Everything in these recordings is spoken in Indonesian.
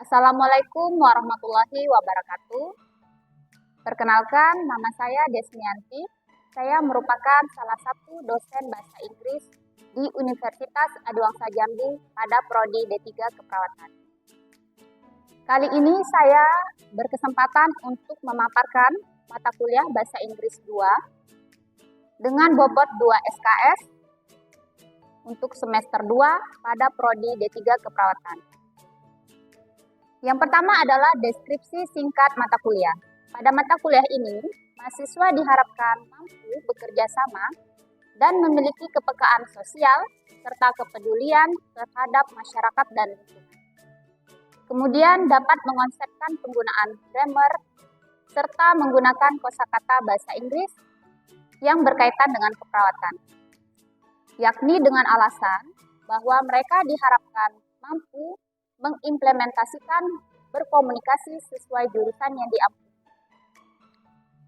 Assalamualaikum warahmatullahi wabarakatuh. Perkenalkan, nama saya Desmianti. Saya merupakan salah satu dosen bahasa Inggris di Universitas Aduwangsa Jambi pada Prodi D3 Keperawatan. Kali ini saya berkesempatan untuk memaparkan mata kuliah Bahasa Inggris 2 dengan bobot 2 SKS untuk semester 2 pada Prodi D3 Keperawatan. Yang pertama adalah deskripsi singkat mata kuliah. Pada mata kuliah ini, mahasiswa diharapkan mampu bekerja sama dan memiliki kepekaan sosial serta kepedulian terhadap masyarakat dan lingkungan. Kemudian dapat mengonsepkan penggunaan grammar serta menggunakan kosakata bahasa Inggris yang berkaitan dengan keperawatan, yakni dengan alasan bahwa mereka diharapkan mampu mengimplementasikan berkomunikasi sesuai jurusan yang diampu.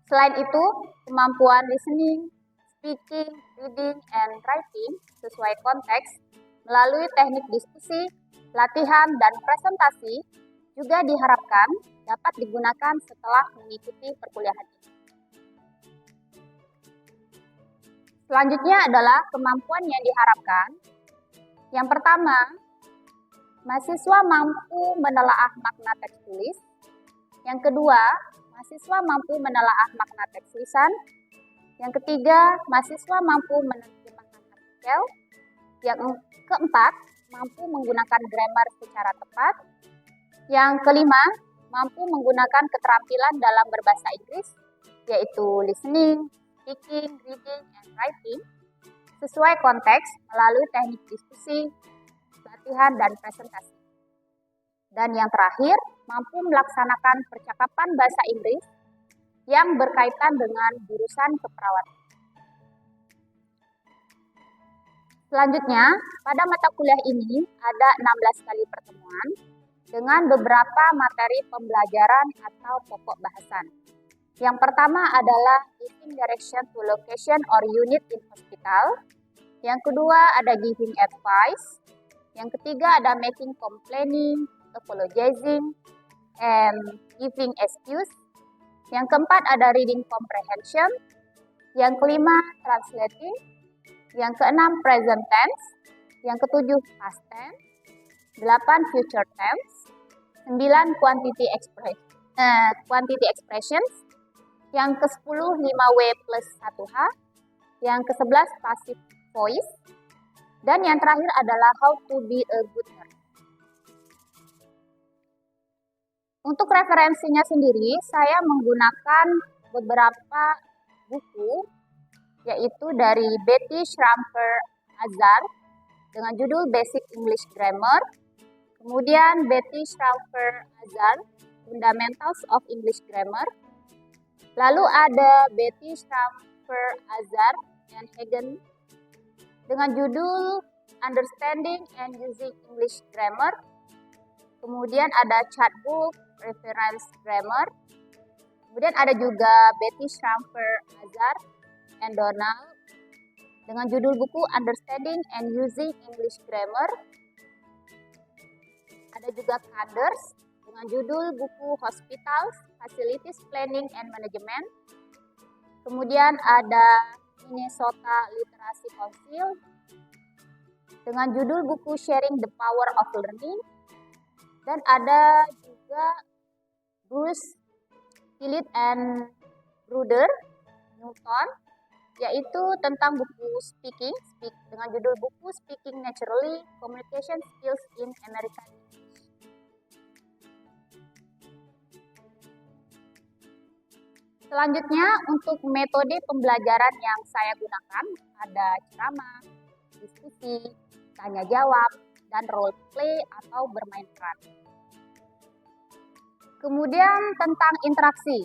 Selain itu, kemampuan listening, speaking, reading, and writing sesuai konteks melalui teknik diskusi, latihan, dan presentasi juga diharapkan dapat digunakan setelah mengikuti perkuliahan ini. Selanjutnya adalah kemampuan yang diharapkan. Yang pertama, mahasiswa mampu menelaah makna teks tulis. Yang kedua, mahasiswa mampu menelaah makna teks lisan. Yang ketiga, mahasiswa mampu menerjemahkan artikel. Yang keempat, mampu menggunakan grammar secara tepat. Yang kelima, mampu menggunakan keterampilan dalam berbahasa Inggris, yaitu listening, speaking, reading, and writing, sesuai konteks melalui teknik diskusi, latihan, dan presentasi. Dan yang terakhir, mampu melaksanakan percakapan bahasa Inggris yang berkaitan dengan jurusan keperawatan. Selanjutnya, pada mata kuliah ini ada 16 kali pertemuan dengan beberapa materi pembelajaran atau pokok bahasan. Yang pertama adalah giving direction to location or unit in hospital. Yang kedua ada giving advice. Yang ketiga ada making complaining, apologizing, and giving excuse. Yang keempat ada reading comprehension. Yang kelima translating. Yang keenam present tense. Yang ketujuh past tense. 8 future tense. 9 quantity expressions. Yang ke-10 5W plus 1H. Yang ke-11 passive voice. Dan yang terakhir adalah how to be a good nurse. Untuk referensinya sendiri, saya menggunakan beberapa buku, yaitu dari Betty Schramper Azar dengan judul Basic English Grammar, kemudian Betty Schramper Azar, Fundamentals of English Grammar, lalu ada Betty Schramper Azar and Hagen dengan judul Understanding and Using English Grammar. Kemudian ada Chatbook Reference Grammar. Kemudian ada juga Betty Schramper Azar and Donald dengan judul buku Understanding and Using English Grammar. Ada juga Kaders dengan judul buku Hospitals, Facilities Planning and Management. Kemudian ada Minnesota Literacy Council dengan judul buku Sharing the Power of Learning. Dan ada juga Bruce, Philip and Bruder Newton, yaitu tentang buku Speaking dengan judul buku Speaking Naturally, Communication Skills in American English. Selanjutnya, untuk metode pembelajaran yang saya gunakan ada ceramah, diskusi, tanya jawab, dan role play atau bermain peran. Kemudian tentang interaksi.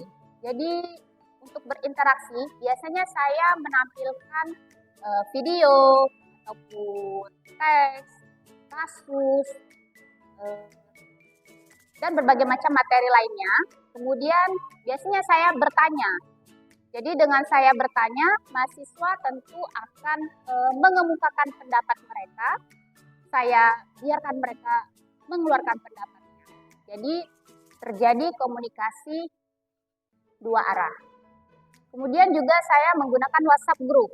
Jadi untuk berinteraksi biasanya saya menampilkan video ataupun teks, kasus, dan berbagai macam materi lainnya. Kemudian biasanya saya bertanya. Jadi dengan saya bertanya, mahasiswa tentu akan mengemukakan pendapat mereka. Saya biarkan mereka mengeluarkan pendapatnya. Jadi terjadi komunikasi dua arah. Kemudian juga saya menggunakan WhatsApp group.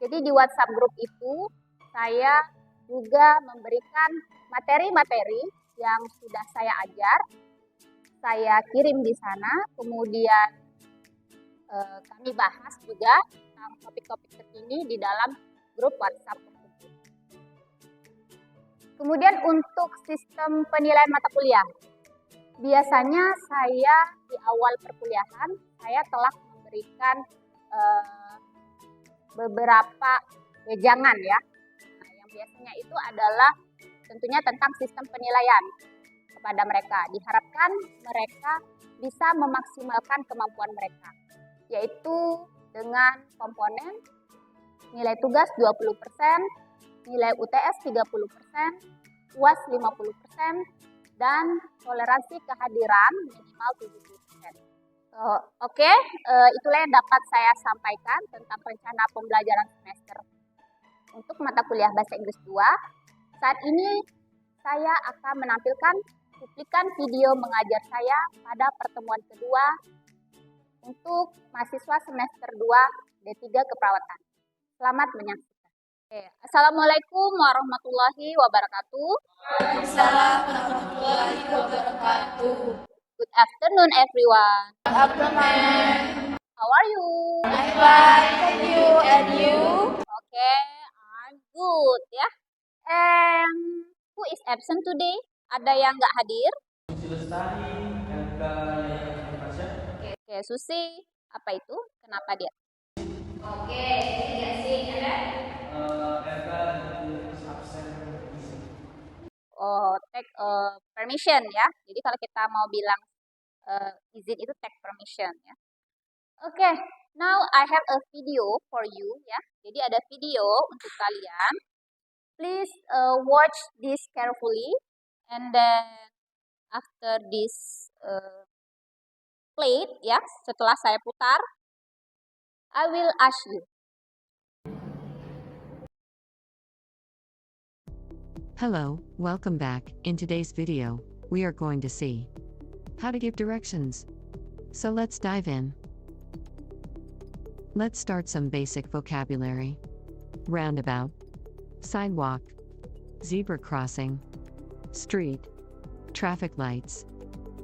Jadi di WhatsApp group itu saya juga memberikan materi-materi yang sudah saya ajar, saya kirim di sana, kemudian kami bahas juga tentang topik-topik terkini di dalam grup WhatsApp tersebut. Kemudian untuk sistem penilaian mata kuliah, biasanya saya di awal perkuliahan saya telah memberikan beberapa wejangan ya. Nah, yang biasanya itu adalah tentunya tentang sistem penilaian kepada mereka. Diharapkan mereka bisa memaksimalkan kemampuan mereka, yaitu dengan komponen nilai tugas 20%, nilai UTS 30%, UAS 50%, dan toleransi kehadiran minimal 70%. Oke, itulah yang dapat saya sampaikan tentang rencana pembelajaran semester untuk mata kuliah Bahasa Inggris 2. Saat ini saya akan menampilkan cuplikan video mengajar saya pada pertemuan kedua untuk mahasiswa semester 2 D3 Keperawatan. Selamat menyaksikan. Assalamualaikum warahmatullahi wabarakatuh. Waalaikumsalam warahmatullahi wabarakatuh. Good afternoon everyone. Good afternoon. How are you? I'm fine, thank you. And you? Okay, I'm good ya. And who is absent today? Ada yang nggak hadir? Susi Lestari, Elka Yayang Fasya. Oke, Susi, apa itu? Kenapa dia? Oke, tidak sih, ada? Elka is absent. Oh, take permission ya. Jadi kalau kita mau bilang izin itu take permission ya. Oke, now I have a video for you ya. Jadi ada video untuk kalian. Please watch this carefully, and then after this played ya, setelah saya putar, I will ask you. Hello, welcome back. In today's video, we are going to see how to give directions. So let's dive in. Let's start some basic vocabulary. Roundabout, sidewalk, zebra crossing, street, traffic lights,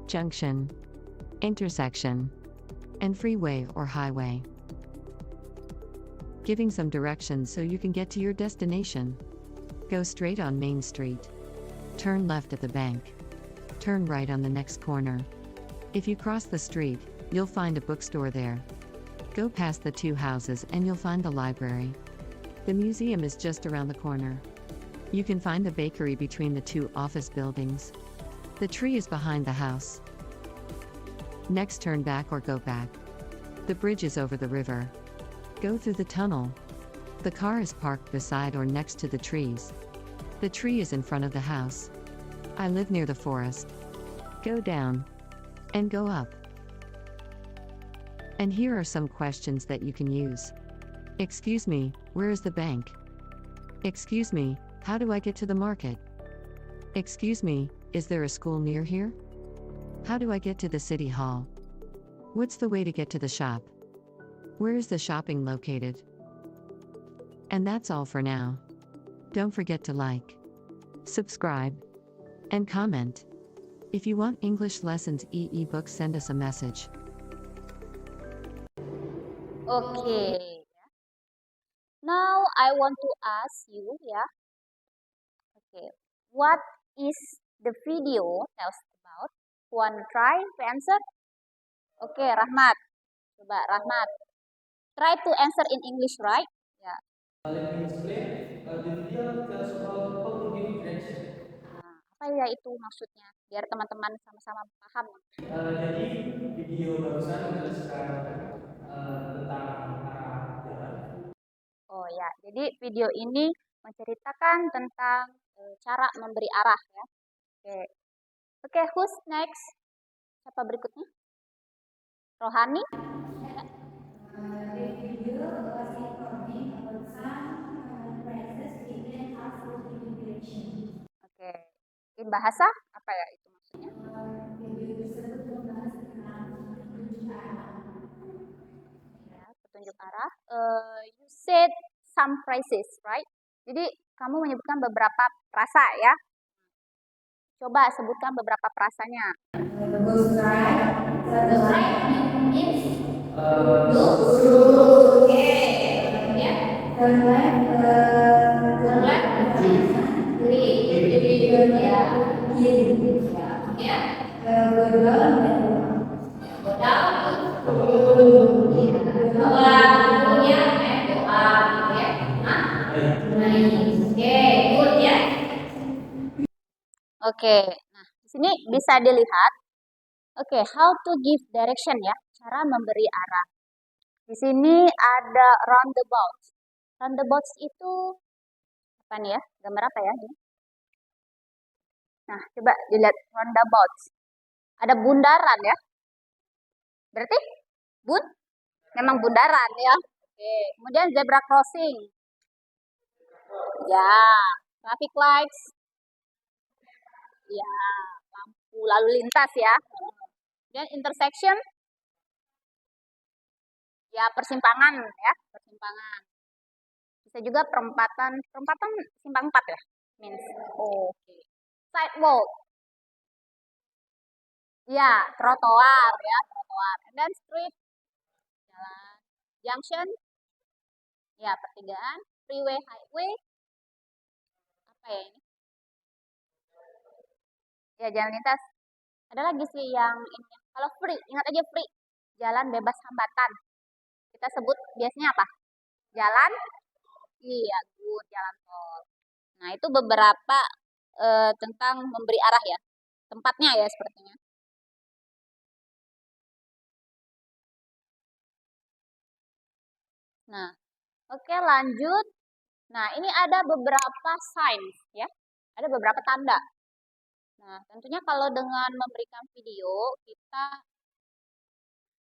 junction, intersection, and freeway or highway. Giving some directions so you can get to your destination. Go straight on Main Street. Turn left at the bank. Turn right on the next corner. If you cross the street, you'll find a bookstore there. Go past the two houses and you'll find the library. The museum is just around the corner. You can find the bakery between the two office buildings. The tree is behind the house. Next, turn back or go back. The bridge is over the river. Go through the tunnel. The car is parked beside or next to the trees. The tree is in front of the house. I live near the forest. Go down. And go up. And here are some questions that you can use. Excuse me, where is the bank? Excuse me, how do I get to the market? Excuse me, is there a school near here? How do I get to the city hall? What's the way to get to the shop? Where is the shopping located? And that's all for now. Don't forget to like, subscribe, and comment. If you want English lessons e-book, send us a message. Okay. Now I want to ask you ya. Okay, what is the video tells about? Want to try to answer? Okay, Rahmat. Coba Rahmat. Try to answer in English, right? Ya. Let me explain. The video tells about how to give direction. Nah, apa ya itu maksudnya? Biar teman-teman sama-sama paham. Jadi video barusan menjelaskan tentang arah jalan. Oh ya, jadi video ini menceritakan tentang cara memberi arah ya. Oke. Oke, who's next? Siapa berikutnya? Rohani? Oke. In bahasa apa ya itu maksudnya? arah. You said some phrases, right? Jadi kamu menyebutkan beberapa frasa ya. Coba sebutkan beberapa frasanya. Goes right. Goes right means kemudian turn left means kiri ya. Go down bawahnya go up gitu ya. Naik. Oke, good ya. Oke, nah di sini bisa dilihat. Oke, how to give direction ya, cara memberi arah. Di sini ada roundabout. Roundabout itu apa nih ya? Gambar apa ya ini? Nah, coba dilihat roundabout. Ada bundaran ya. Berarti memang bundaran ya. Oke, kemudian zebra crossing. Ya, traffic lights. Ya, lampu lalu lintas ya. Dan intersection. Ya, persimpangan ya, persimpangan. Bisa juga perempatan simpang 4 ya. Means. Oke. Sidewalk. Ya, trotoar ya, trotoar. And then street. Jalan. Junction. Ya, pertigaan. Freeway, highway. Apa ya ini? Ya, jalan lintas. Ada lagi sih yang ini. Kalau free, ingat aja free. Jalan bebas hambatan. Kita sebut biasanya apa? Jalan? Iya, good. Jalan tol. Nah, itu beberapa tentang memberi arah ya. Tempatnya ya sepertinya. Nah, oke lanjut. Nah, ini ada beberapa signs ya. Ada beberapa tanda. Nah, tentunya kalau dengan memberikan video, kita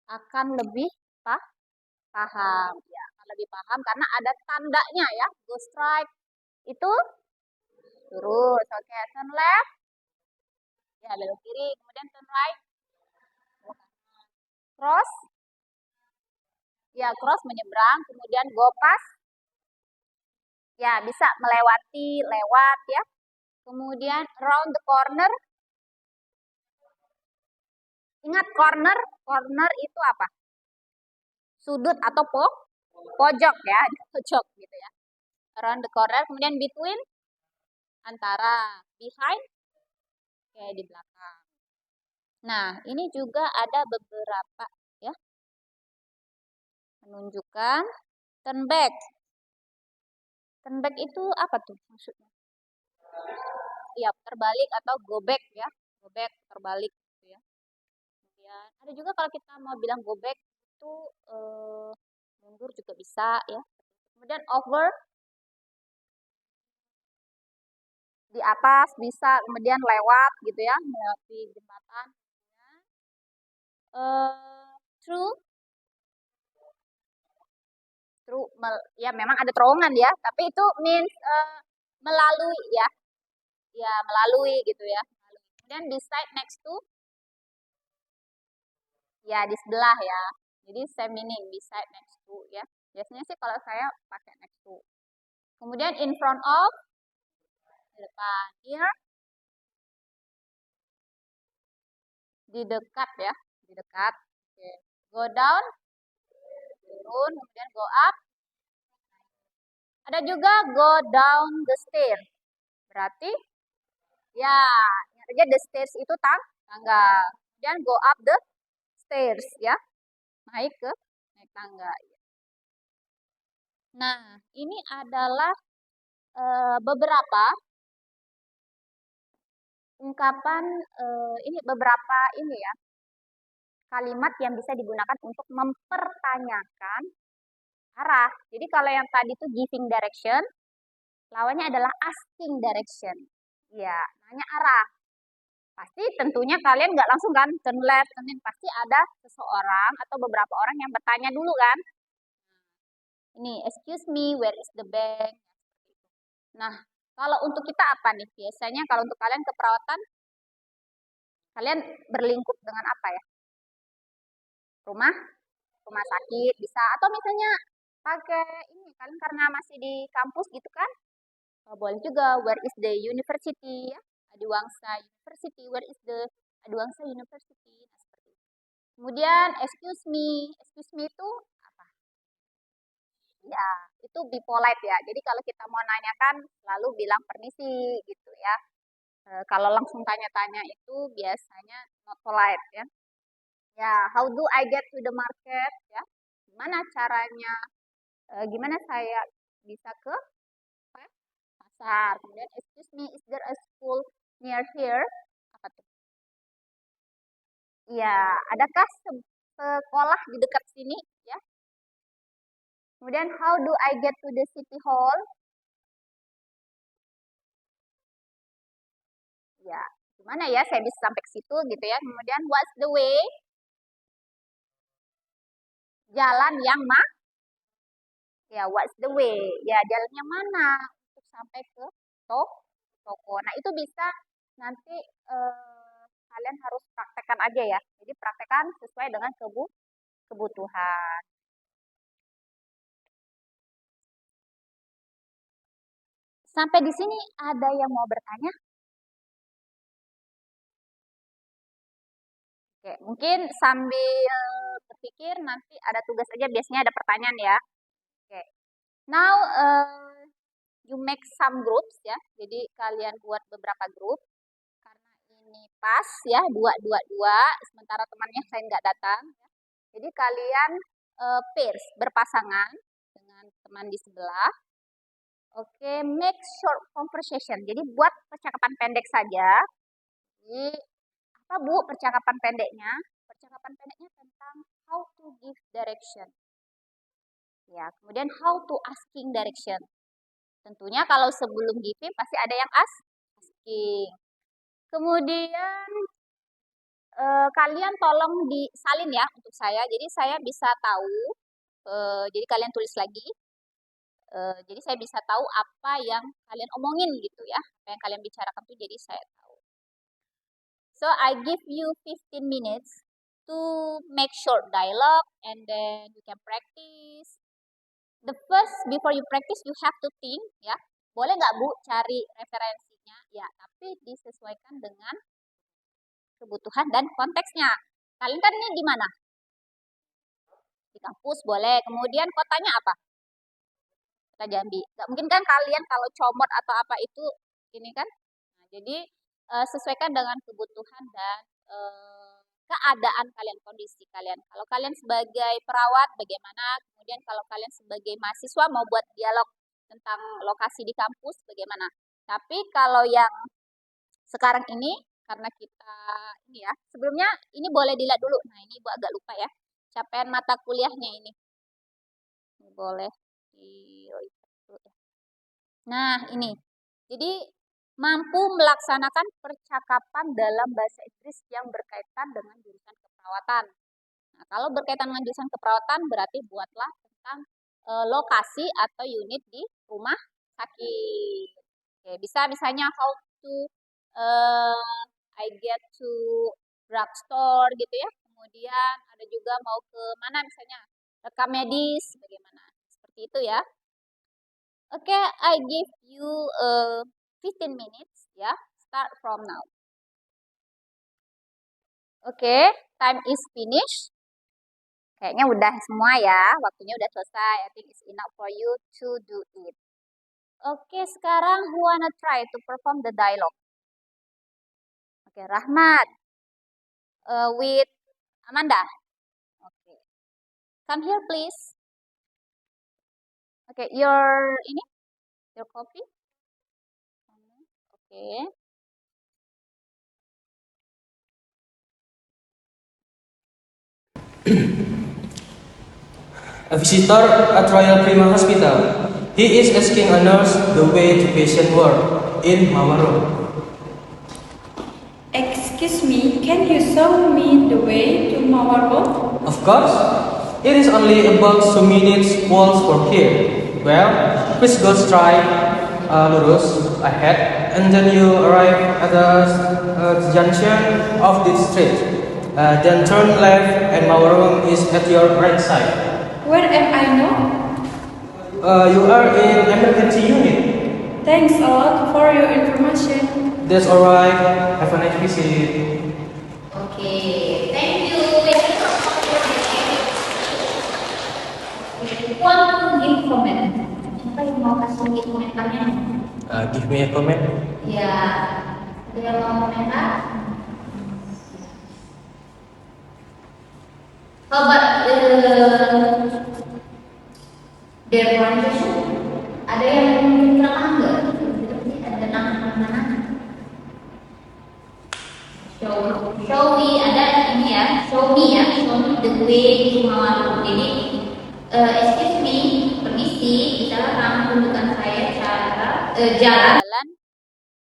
akan lebih paham. Ya, akan lebih paham karena ada tandanya ya. Go straight itu lurus. Oke, turn left. Ya, belok kiri. Kemudian turn right. Cross. Ya, cross menyeberang. Kemudian go pass. Ya, bisa melewati, lewat ya. Kemudian round the corner. Ingat corner, corner itu apa? Sudut atau pojok ya, pojok gitu ya. Around the corner, kemudian between, antara, behind, kayak di belakang. Nah, ini juga ada beberapa ya, menunjukkan turn back. Turn back itu apa tuh maksudnya? Ya, terbalik atau go back ya, go back, terbalik gitu ya. Kemudian ada juga kalau kita mau bilang go back itu mundur juga bisa ya. Kemudian over di atas bisa, kemudian lewat gitu ya, melewati jembatan. Through ya memang ada terowongan ya, tapi itu means melalui ya, ya melalui gitu ya. Kemudian beside, next to, ya di sebelah ya. Jadi same meaning, beside, next to ya. Biasanya sih kalau saya pakai next to. Kemudian in front of, di depan, near, di dekat ya, di dekat. Oke. Go down, turun, kemudian go up. Ada juga go down the stairs. Berarti ya, ingat aja the stairs itu tangga. Kemudian go up the stairs ya. Naik tangga. Nah, ini adalah beberapa ungkapan ini beberapa ini ya. Kalimat yang bisa digunakan untuk mempertanyakan arah. Jadi kalau yang tadi itu giving direction, lawannya adalah asking direction. Ya, nanya arah. Pasti tentunya kalian nggak langsung kan turn left, pasti ada seseorang atau beberapa orang yang bertanya dulu kan. Ini, excuse me, where is the bank? Nah, kalau untuk kita apa nih? Biasanya kalau untuk kalian keperawatan, kalian berlingkup dengan apa ya? Rumah rumah sakit bisa, atau misalnya pakai ini kalian karena masih di kampus gitu kan. Boleh juga where is the university ya. Adiwangsa University, where is the Adiwangsa University. Nah, seperti itu. Kemudian excuse me itu apa? Ya, itu be polite ya. Jadi kalau kita mau nanyakan selalu bilang permisi gitu ya. Kalau langsung tanya-tanya itu biasanya not polite ya. Ya, how do I get to the market ya? Gimana caranya? Gimana saya bisa ke pasar? Kemudian excuse me, is there a school near here? Apa tuh? Ya, adakah sekolah di dekat sini ya? Kemudian how do I get to the city hall? Ya, gimana ya saya bisa sampai ke situ gitu ya. Kemudian what's the way? Jalan yang ya, what's the way? Ya, jalannya mana untuk sampai ke toko. Nah, itu bisa nanti kalian harus praktekkan aja ya. Jadi praktekkan sesuai dengan kebutuhan. Sampai di sini ada yang mau bertanya? Oke, mungkin sambil berpikir nanti ada tugas aja, biasanya ada pertanyaan ya. Oke. Now you make some groups ya. Jadi kalian buat beberapa grup. Karena ini pas ya, dua, sementara temannya saya nggak datang. Ya. Jadi kalian pairs, berpasangan dengan teman di sebelah. Oke, make short conversation. Jadi buat percakapan pendek saja. Jadi apa Bu percakapan pendeknya? Percakapan pendeknya tentang how to give direction. Ya, kemudian how to asking direction. Tentunya kalau sebelum giving pasti ada yang asking. Kemudian kalian tolong disalin ya untuk saya. Jadi saya bisa tahu. Jadi kalian tulis lagi. Jadi saya bisa tahu apa yang kalian omongin gitu ya. Apa yang kalian bicarakan tuh jadi saya tahu. So I give you 15 minutes to make short dialogue and then you can practice. The first, before you practice, you have to think ya. Boleh nggak Bu cari referensinya? Ya, tapi disesuaikan dengan kebutuhan dan konteksnya. Kalian kan ini di mana? Di kampus boleh. Kemudian kotanya apa? Kota Jambi. Nggak mungkin kan kalian kalau comot atau apa itu ini kan. Nah, jadi sesuaikan dengan kebutuhan dan keadaan kalian, kondisi kalian. Kalau kalian sebagai perawat bagaimana? Kemudian kalau kalian sebagai mahasiswa mau buat dialog tentang lokasi di kampus bagaimana? Tapi kalau yang sekarang ini karena kita ini ya, sebelumnya ini boleh dilihat dulu. Nah, ini Ibu agak lupa ya. Capaian mata kuliahnya ini. Ini boleh dilihat dulu ya. Nah, ini. Jadi mampu melaksanakan percakapan dalam bahasa Inggris yang berkaitan dengan jurusan keperawatan. Nah, kalau berkaitan dengan jurusan keperawatan berarti buatlah tentang lokasi atau unit di rumah sakit. Oke, bisa misalnya how to I get to drugstore gitu ya. Kemudian ada juga mau ke mana misalnya rekam medis bagaimana. Seperti itu ya. Oke, I give you 15 minutes ya. Start from now. Oke, time is finished. Kayaknya udah semua ya. Waktunya udah selesai. I think it's enough for you to do it. Oke, sekarang who wanna try to perform the dialogue? Oke, Rahmat. With Amanda. Oke. Come here please. Oke, your copy. Oke. A visitor at Royal Prima Hospital. He is asking a nurse the way to patient ward in Mawaro. Excuse me, can you show me the way to Mawaro? Of course, it is only about 2 minutes walk from here. Well, please go straight lurus ahead and then you arrive at the junction of this street. Then turn left and my room is at your right side. Where am I now? You are in emergency unit. Thanks a lot for your information. That's alright. Have a nice visit. Oke, thank you. Want to give comment? Siapa yang mau kasih komentarnya? Give me a comment. Ya, ada yang mau komentar? How about their pronunciation? Ada yang kira paham nggak? Ada nama-nama. Show me ada ini ya, show me the way to Mawaru. Jadi, excuse me, permisi, bisa tunjukkan saya cara jalan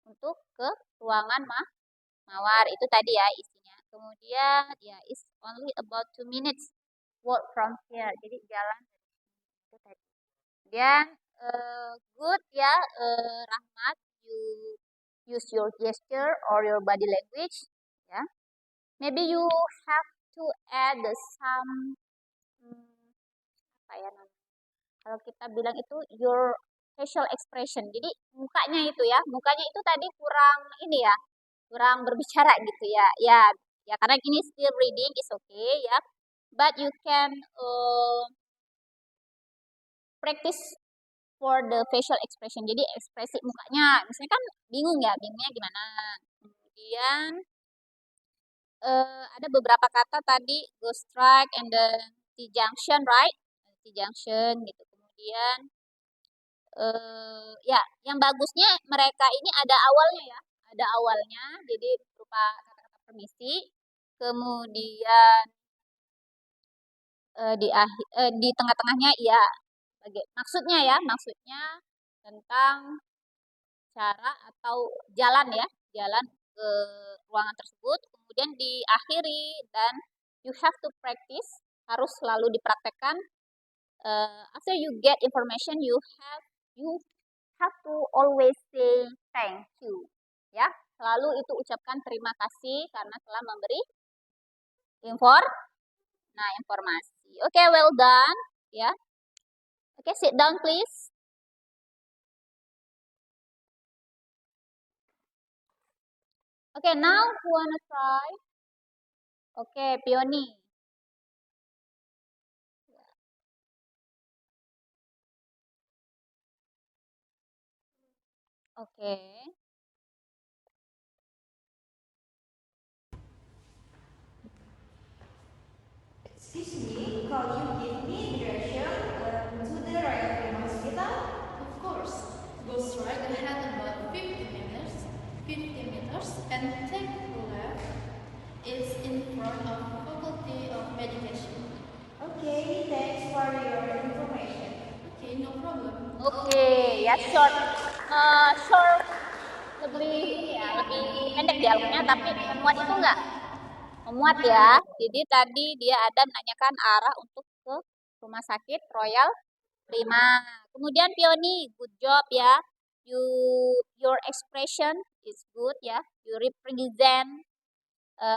untuk ke ruangan mawar. Itu tadi ya isinya. Kemudian ya it's only about 2 minutes walk from here. Jadi jalan itu tadi. Kemudian good ya, Rahmat, you use your gesture or your body language ya. Maybe you have to add some apa ya namanya? Kalau kita bilang itu your facial expression. Jadi mukanya itu ya, mukanya itu tadi kurang ini ya, kurang berbicara gitu ya. Ya karena gini still reading is okay ya. But you can practice for the facial expression. Jadi ekspresi mukanya, misalnya kan bingung ya, bingungnya gimana. Kemudian ada beberapa kata tadi go strike and the T-junction, right? T-junction gitu. Kemudian ya yang bagusnya mereka ini ada awalnya ya, ada awalnya. Jadi berupa kata-kata permisi. Kemudian di tengah-tengahnya ya maksudnya tentang cara atau jalan ya, jalan ke ruangan tersebut. Kemudian diakhiri dan you have to practice, harus selalu dipraktekkan. After you get information, you have to always say thank you ya, selalu itu ucapkan terima kasih karena telah memberi informasi. Okay, well done ya. Okay, sit down please. Okay, now who wanna try? Okay, Peony. Okay. Excuse me, could you give me direction to the Royal Prima Hospital? Of course. Go straight ahead about 50 meters and take left. It's in front of Faculty of Medication. Okay, thanks for your information. Okay, no problem. Okay, ya short lebih pendek dialognya, tapi memuat itu enggak memuat ya. Jadi tadi dia ada menanyakan arah untuk ke rumah sakit Royal Prima. Kemudian Peony, good job ya. Your expression is good ya. You represent,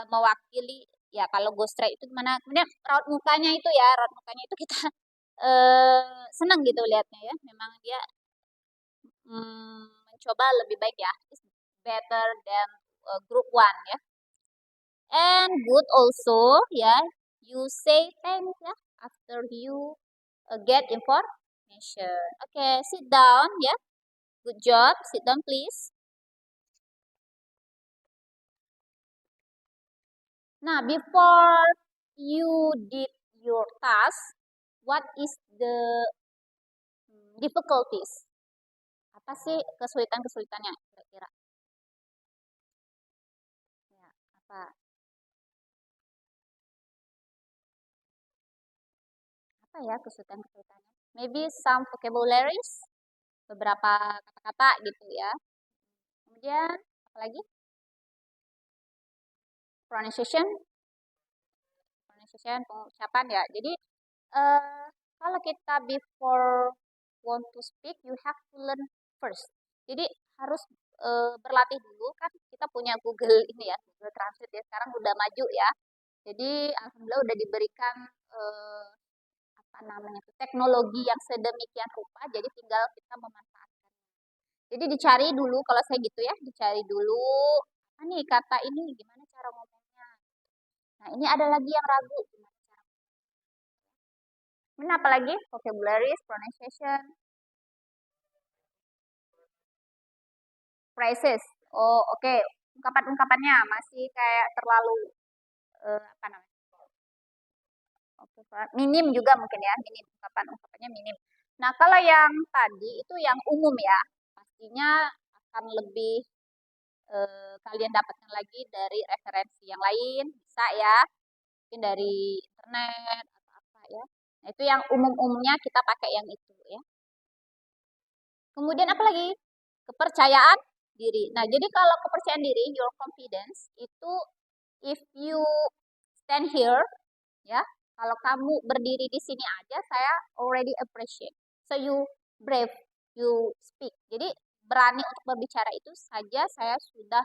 mewakili ya. Kalau go straight itu gimana? Kemudian raut mukanya itu kita senang gitu lihatnya ya. Memang dia mencoba lebih baik ya. It's better than group 1 ya. And good also ya. You say thanks ya after you get information. Okay, sit down ya. Good job. Sit down please. Nah, before you did your task, what is the difficulties? Apa sih kesulitan-kesulitannya kira-kira? Ya, apa? Apa ya kesulitan-kesulitannya? Maybe some vocabularies, beberapa kata-kata gitu ya. Kemudian apa lagi? Pronunciation, pengucapan ya. Jadi kalau kita before want to speak, you have to learn first. Jadi harus berlatih dulu, kan kita punya Google ini ya, Google Translate ya, sekarang udah maju ya. Jadi alhamdulillah udah diberikan teknologi yang sedemikian rupa, jadi tinggal kita memanfaatkan. Jadi dicari dulu, kalau saya gitu ya, dicari dulu apa nih kata ini, gimana cara ngomongnya. Nah ini ada lagi yang ragu, gimana cara. Ini apa lagi? Vocabularies, pronunciation, phrases. Oh oke. Ungkapan-ungkapannya masih kayak terlalu apa namanya? Oke, minim juga mungkin ya, minim ungkapannya minim. Nah, kalau yang tadi itu yang umum ya, pastinya akan lebih kalian dapatkan lagi dari referensi yang lain, bisa ya, mungkin dari internet atau apa ya. Nah, itu yang umum-umumnya kita pakai yang itu ya. Kemudian apa lagi? Kepercayaan diri. Nah, jadi kalau kepercayaan diri, your confidence, itu if you stand here, ya, kalau kamu berdiri di sini aja, saya already appreciate. So you brave, you speak. Jadi berani untuk berbicara itu saja saya sudah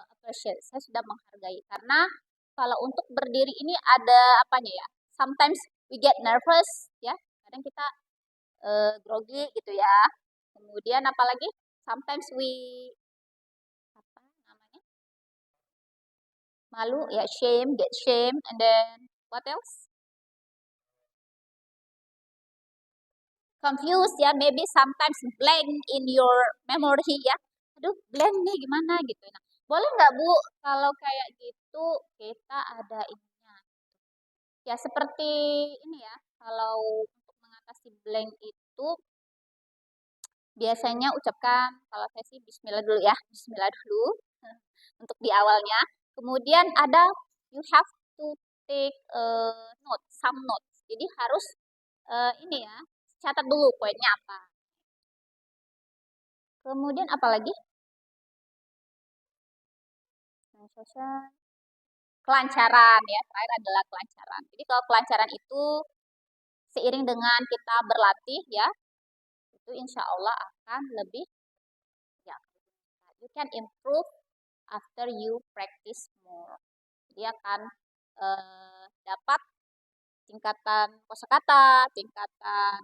appreciate, saya sudah menghargai. Karena kalau untuk berdiri ini ada apanya ya? Sometimes we get nervous, ya. Kadang kita grogi gitu ya. Kemudian apalagi? Sometimes we apa namanya? Malu ya, shame, get shame, and then what else? Confused ya, maybe sometimes blank in your memory ya. Aduh, blank nih gimana gitu. Nah, boleh nggak Bu kalau kayak gitu kita ada ininya? Ya seperti ini ya, kalau untuk mengatasi blank itu biasanya ucapkan, kalau saya sih bismillah dulu ya, bismillah dulu untuk di awalnya. Kemudian ada you have to take note, some notes. Jadi harus ini ya, catat dulu poinnya apa. Kemudian apa lagi? Kelancaran ya, terakhir adalah kelancaran. Jadi kalau kelancaran itu seiring dengan kita berlatih ya, itu insya Allah akan lebih ya, you can improve after you practice more. Dia akan dapat tingkatan kosakata, tingkatan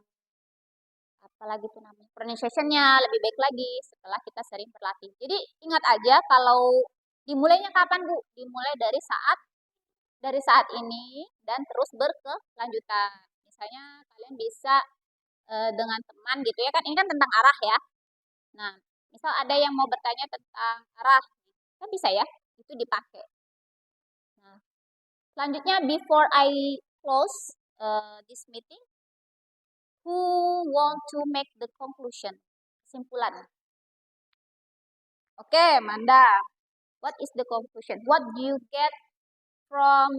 apalagi itu namanya pronunciation-nya lebih baik lagi setelah kita sering berlatih. Jadi ingat aja kalau dimulainya kapan Bu? Dimulai dari saat ini dan terus berkelanjutan. Misalnya kalian bisa dengan teman gitu ya, kan ini kan tentang arah ya. Nah, misal ada yang mau bertanya tentang arah, kan bisa ya, itu dipakai. Nah, selanjutnya before I close this meeting, who want to make the conclusion? Kesimpulan. Oke, Manda. What is the conclusion? What do you get from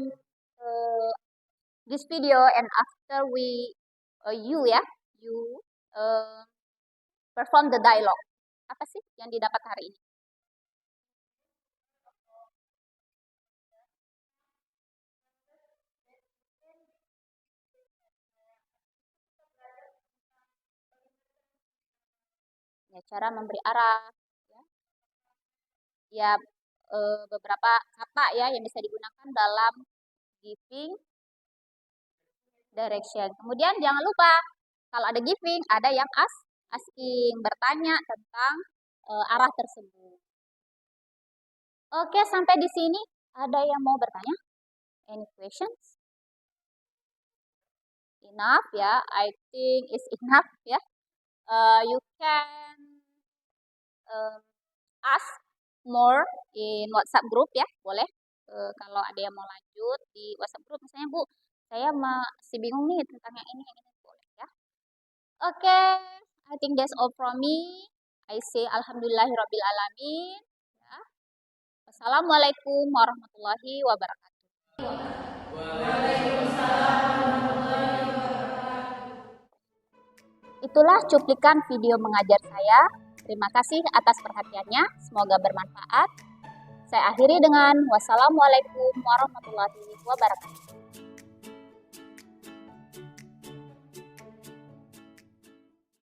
this video and after you perform the dialogue? Apa sih yang didapat hari ini? Ya, cara memberi arah, ya beberapa kata ya yang bisa digunakan dalam giving direction. Kemudian jangan lupa kalau ada giving, ada yang asking, bertanya tentang arah tersebut. Oke, sampai di sini ada yang mau bertanya? Any questions? Enough ya, I think it's enough ya. You can ask more in WhatsApp group ya, boleh. Kalau ada yang mau lanjut di WhatsApp group, misalnya Bu, saya masih bingung nih tentang yang ini boleh ya. Oke, I think that's all from me. I say alhamdulillahirobbilalamin. Ya. Wassalamualaikum warahmatullahi wabarakatuh. Itulah cuplikan video mengajar saya. Terima kasih atas perhatiannya. Semoga bermanfaat. Saya akhiri dengan wassalamualaikum warahmatullahi wabarakatuh.